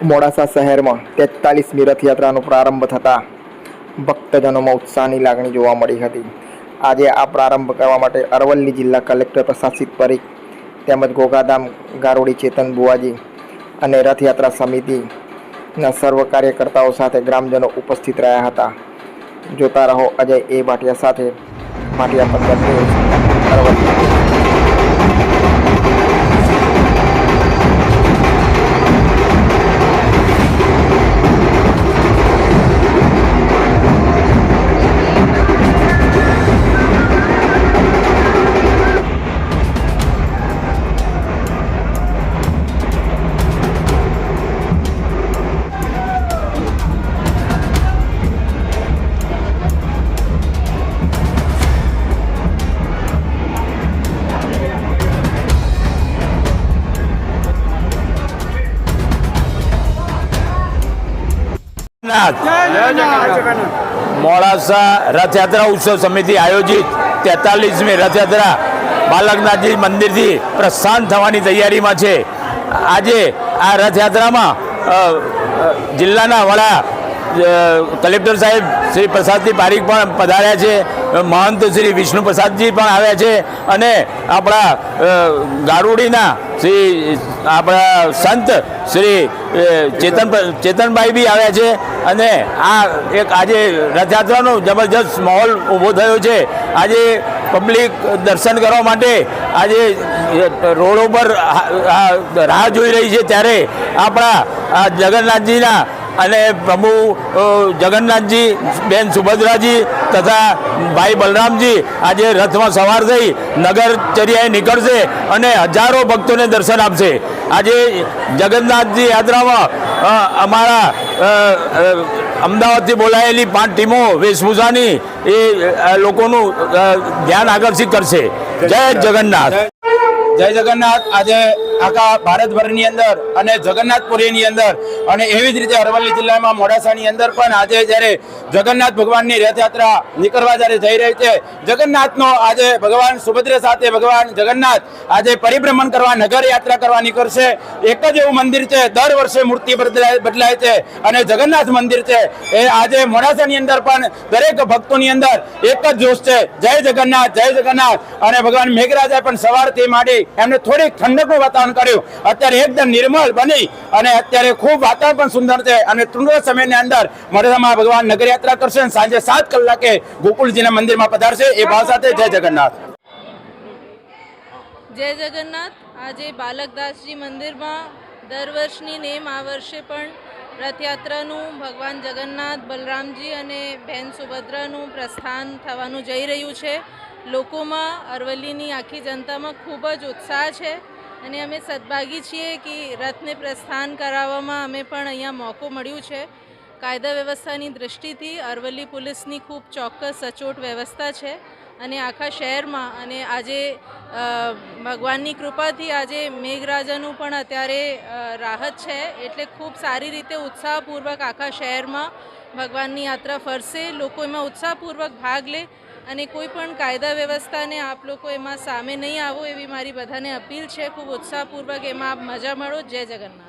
મોડાસા શહેરમાં 43મી રથયાત્રાનો પ્રારંભ થતાં ભક્તજનોમાં ઉત્સાહની લાગણી જોવા મળી હતી। આજે આ પ્રારંભ કરવા માટે અરવલ્લી જિલ્લા કલેક્ટર પ્રશાસિત પરીખ તેમજ ઘોઘાધામ ગારોડી ચેતન બુવાજી અને રથયાત્રા સમિતિના સર્વ કાર્યકર્તાઓ સાથે ગ્રામજનો ઉપસ્થિત રહ્યા હતા। જોતા રહો અજય એ ભાટિયા સાથે ભાટિયા પંદર ન્યૂઝ અરવલ્લી। મોડાસા રથયાત્રા ઉત્સવ સમિતિ આયોજિત 43મી રથયાત્રા બાલકનાથજી મંદિરથી પ્રસ્થાન થવાની તૈયારીમાં છે। આજે આ રથયાત્રામાં જિલ્લાના વડા કલેક્ટર સાહેબ શ્રી પ્રસાદજી પારીખ પણ પધાર્યા છે, મહંત શ્રી વિષ્ણુ પ્રસાદજી પણ આવ્યા છે અને આપણા ગારુડીના શ્રી આપણા સંત શ્રી ચેતનભાઈ બી આવ્યા છે અને આ એક આજે રથયાત્રાનો જબરજસ્ત માહોલ ઊભો થયો છે। આજે પબ્લિક દર્શન કરવા માટે આજે રોડ ઉપર રાહ જોઈ રહી છે, ત્યારે આપણા જગન્નાથજીના અને પ્રભુ જગન્નાથજી બેન સુભદ્રાજી તથા ભાઈ બલરામજી આજે રથમાં સવાર થઈ નગરચર્યાએ નીકળશે અને હજારો ભક્તોને દર્શન આપશે। આજે જગન્નાથજી યાત્રામાં અમારા અમદાવાદથી બોલાયેલી 5 ટીમો વેશભૂષાની એ લોકોનું ધ્યાન આકર્ષિત કરશે। જય જગન્નાથ, જય જગન્નાથ। આજે આખા ભારતભરની અંદર અને જગન્નાથપુરીની અંદર અને એવી જ રીતે અરવલ્લી જિલ્લામાં મોડાસાની અંદર પણ આજે જ્યારે જગન્નાથ ભગવાનની રથયાત્રા નીકળવા જ્યારે જઈ રહી છે, જગન્નાથનો આજે ભગવાન સુભદ્રા સાથે ભગવાન જગન્નાથ આજે પરિભ્રમણ કરવા નગર યાત્રા કરવા નીકળશે। એક જ એવું મંદિર છે, દર વર્ષે મૂર્તિ બદલાય છે અને જગન્નાથ મંદિર છે એ આજે મોડાસાની અંદર પણ દરેક ભક્તોની અંદર એક જ જોશ છે, જય જગન્નાથ જય જગન્નાથ। અને ભગવાન મેઘરાજાએ પણ સવારથી માંડી એમને થોડીક ઠંડકનું વાતાવરણ કર્યું, અત્યારે એકદમ નિર્મળ બની અને અત્યારે ખૂબ વાતાવરણ પણ સુંદર છે અને ટૂંક સમયની અંદર મોડાસામાં ભગવાન નગરયાત્રા કરશે અને સાંજે 7 કલાકે ગોકુળજીના મંદિરમાં પધારશે। એ ભાવ સાથે જય જગન્નાથ, જય જગન્નાથ। આજે બાલકદાસજી મંદિરમાં દર વર્ષની નેમ આ વર્ષે પણ રથયાત્રાનું ભગવાન જગન્નાથ, બલરામજી અને બહેન સુભદ્રાનું પ્રસ્થાન થવાનું જઈ રહ્યું છે। લોકોમાં, અરવલ્લીની આખી જનતામાં ખૂબ જ ઉત્સાહ છે અને અમે સદભાગી છીએ કે રથને પ્રસ્થાન કરાવવામાં અમે પણ અહીંયા મોકો મળ્યું છે। કાયદા વ્યવસ્થાની દૃષ્ટિથી અરવલ્લી પોલીસની ખૂબ ચોક્કસ સચોટ વ્યવસ્થા છે અને આખા શહેરમાં અને આજે ભગવાનની કૃપાથી આજે મેઘરાજાનું પણ અત્યારે રાહત છે, એટલે ખૂબ સારી રીતે ઉત્સાહપૂર્વક આખા શહેરમાં ભગવાનની યાત્રા ફરશે। લોકો એમાં ઉત્સાહપૂર્વક ભાગ લે અને કોઈ પણ કાયદા વ્યવસ્થાને આપ લોકો એમાં સામે નહીં આવો એવી મારી બધાને અપીલ છે। ખૂબ ઉત્સાહપૂર્વક એમાં આપ મજા માણો। જય જગન્નાથ।